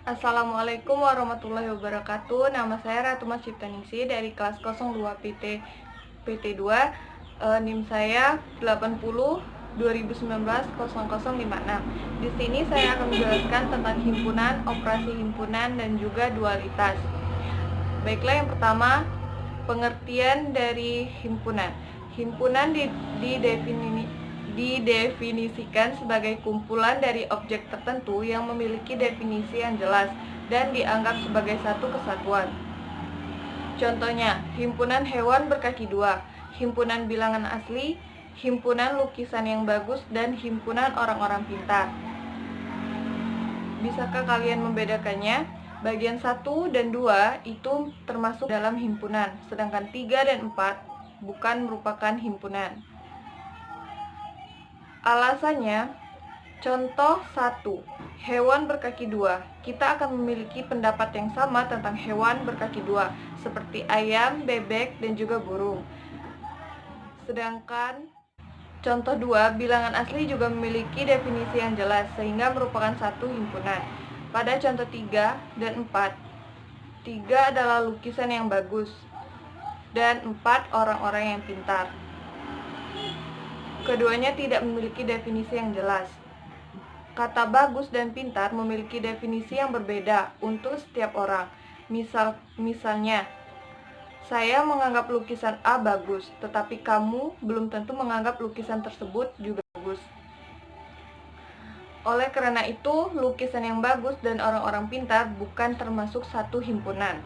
Assalamualaikum warahmatullahi wabarakatuh. Nama saya Ratu Mas Ciptaningsih dari kelas 02 PT2. NIM saya 80 2019 0056. Di sini saya akan menjelaskan tentang himpunan, operasi himpunan, dan juga dualitas. Baiklah, yang pertama, pengertian dari himpunan. Himpunan didefinisikan sebagai kumpulan dari objek tertentu yang memiliki definisi yang jelas dan dianggap sebagai satu kesatuan. Contohnya, himpunan hewan berkaki dua, himpunan bilangan asli, himpunan lukisan yang bagus, dan himpunan orang-orang pintar. Bisakah kalian membedakannya? Bagian 1 dan 2 itu termasuk dalam himpunan, sedangkan 3 dan 4 bukan merupakan himpunan. Alasannya, contoh 1, hewan berkaki dua. Kita akan memiliki pendapat yang sama tentang hewan berkaki dua, seperti ayam, bebek, dan juga burung. Sedangkan contoh 2, bilangan asli juga memiliki definisi yang jelas, sehingga merupakan satu himpunan. Pada contoh 3 dan 4, 3 adalah lukisan yang bagus, dan 4 orang-orang yang pintar. Keduanya tidak memiliki definisi yang jelas. Kata bagus dan pintar memiliki definisi yang berbeda untuk setiap orang. Misalnya, saya menganggap lukisan A bagus, tetapi kamu belum tentu menganggap lukisan tersebut juga bagus. Oleh karena itu, lukisan yang bagus dan orang-orang pintar bukan termasuk satu himpunan.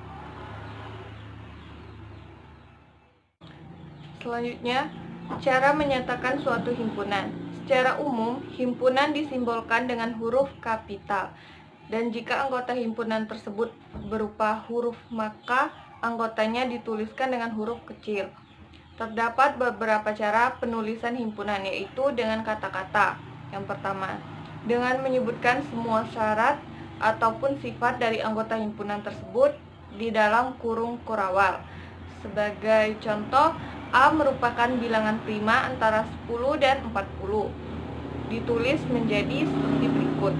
Selanjutnya, cara menyatakan suatu himpunan. Secara umum, himpunan disimbolkan dengan huruf kapital. Dan jika anggota himpunan tersebut berupa huruf, maka anggotanya dituliskan dengan huruf kecil. Terdapat beberapa cara penulisan himpunan, yaitu dengan kata-kata. Yang pertama, dengan menyebutkan semua syarat ataupun sifat dari anggota himpunan tersebut di dalam kurung kurawal. Sebagai contoh, A merupakan bilangan prima antara 10 dan 40. Ditulis menjadi seperti berikut.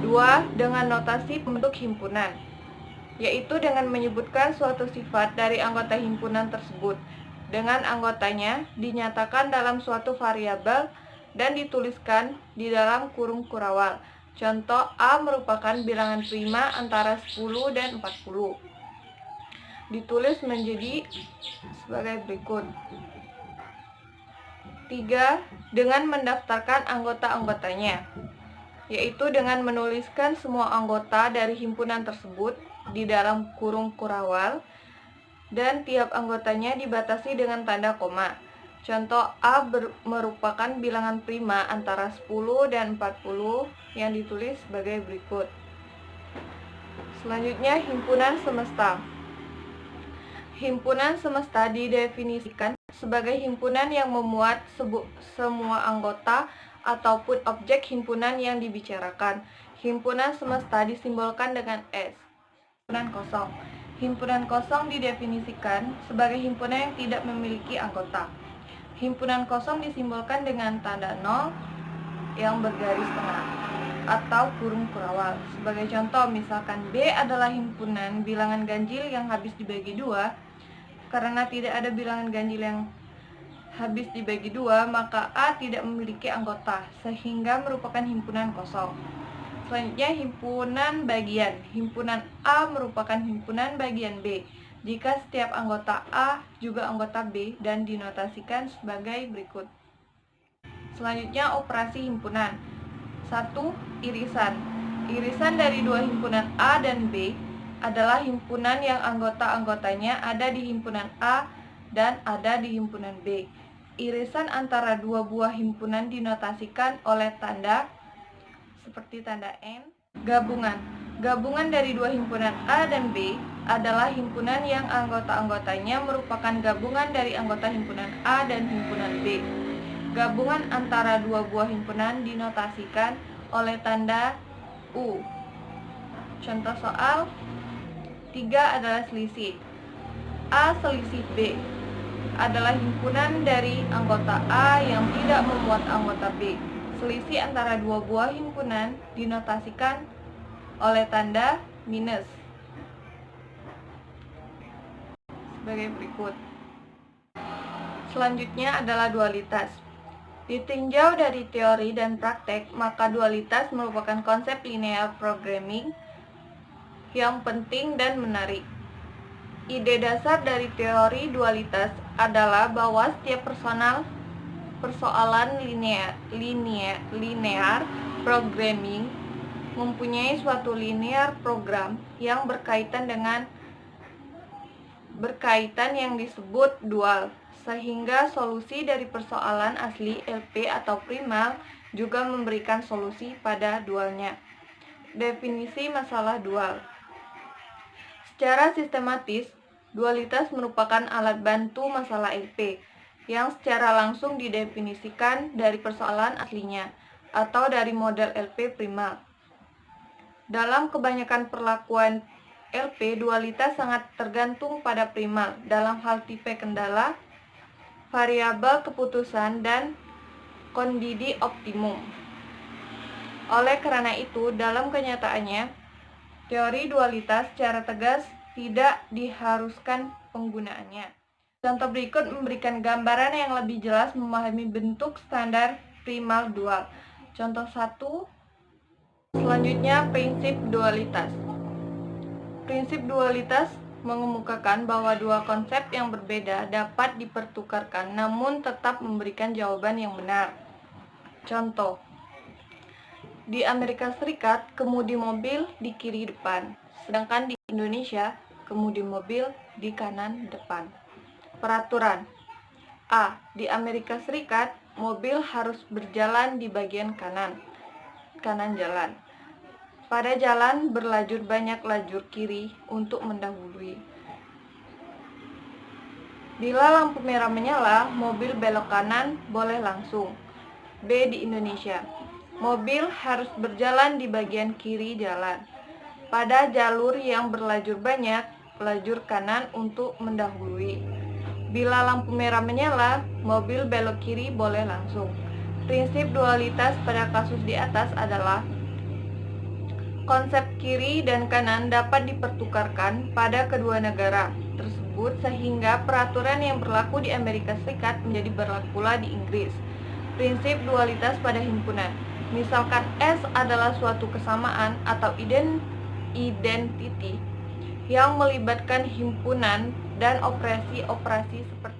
2. Dengan notasi pembentuk himpunan, yaitu dengan menyebutkan suatu sifat dari anggota himpunan tersebut dengan anggotanya dinyatakan dalam suatu variabel dan dituliskan di dalam kurung kurawal. Contoh, A merupakan bilangan prima antara 10 dan 40. Ditulis menjadi sebagai berikut. 3. Dengan mendaftarkan anggota-anggotanya, yaitu dengan menuliskan semua anggota dari himpunan tersebut di dalam kurung kurawal dan tiap anggotanya dibatasi dengan tanda koma. Contoh, A merupakan bilangan prima antara 10 dan 40 yang ditulis sebagai berikut. Selanjutnya, himpunan semesta. Himpunan semesta didefinisikan sebagai himpunan yang memuat semua anggota ataupun objek himpunan yang dibicarakan. Himpunan semesta disimbolkan dengan S. Himpunan kosong. Himpunan kosong didefinisikan sebagai himpunan yang tidak memiliki anggota. Himpunan kosong disimbolkan dengan tanda 0 yang bergaris tengah atau kurung kurawal. Sebagai contoh, misalkan B adalah himpunan bilangan ganjil yang habis dibagi 2. Karena tidak ada bilangan ganjil yang habis dibagi 2, maka A tidak memiliki anggota, sehingga merupakan himpunan kosong. Selanjutnya, himpunan bagian. Himpunan A merupakan himpunan bagian B jika setiap anggota A juga anggota B dan dinotasikan sebagai berikut. Selanjutnya, operasi himpunan. 1. Irisan. Irisan dari dua himpunan A dan B adalah himpunan yang anggota-anggotanya ada di himpunan A dan ada di himpunan B. Irisan antara dua buah himpunan dinotasikan oleh tanda seperti tanda N. Gabungan. Gabungan dari dua himpunan A dan B adalah himpunan yang anggota-anggotanya merupakan gabungan dari anggota himpunan A dan himpunan B. Gabungan antara dua buah himpunan dinotasikan oleh tanda U. Contoh soal 3 adalah selisih. A selisih B adalah himpunan dari anggota A yang tidak memuat anggota B. Selisih antara dua buah himpunan dinotasikan oleh tanda minus sebagai berikut. Selanjutnya adalah dualitas. Ditinjau dari teori dan praktek, maka dualitas merupakan konsep linear programming yang penting dan menarik. Ide dasar dari teori dualitas adalah bahwa setiap persoalan linear programming mempunyai suatu linear program yang berkaitan yang disebut dual, sehingga solusi dari persoalan asli LP atau primal juga memberikan solusi pada dualnya. Definisi masalah dual. Secara sistematis, dualitas merupakan alat bantu masalah LP yang secara langsung didefinisikan dari persoalan aslinya atau dari model LP primal. Dalam kebanyakan perlakuan LP, dualitas sangat tergantung pada primal dalam hal tipe kendala, variabel keputusan, dan kondisi optimum. Oleh karena itu, dalam kenyataannya, teori dualitas secara tegas tidak diharuskan penggunaannya. Contoh berikut memberikan gambaran yang lebih jelas memahami bentuk standar primal dual. Contoh 1. Selanjutnya, prinsip dualitas. Prinsip dualitas mengemukakan bahwa dua konsep yang berbeda dapat dipertukarkan namun tetap memberikan jawaban yang benar. Contoh, di Amerika Serikat, kemudi mobil di kiri depan, sedangkan di Indonesia, kemudi mobil di kanan depan. Peraturan A. Di Amerika Serikat, mobil harus berjalan di bagian kanan jalan. Pada jalan berlajur banyak lajur kiri untuk mendahului. Bila lampu merah menyala, mobil belok kanan boleh langsung. B. Di Indonesia, mobil harus berjalan di bagian kiri jalan. Pada jalur yang berlajur banyak, lajur kanan untuk mendahului. Bila lampu merah menyala, mobil belok kiri boleh langsung. Prinsip dualitas pada kasus di atas adalah konsep kiri dan kanan dapat dipertukarkan pada kedua negara tersebut sehingga peraturan yang berlaku di Amerika Serikat menjadi berlaku pula di Inggris. Prinsip dualitas pada himpunan. Misalkan S adalah suatu kesamaan atau identity yang melibatkan himpunan dan operasi-operasi seperti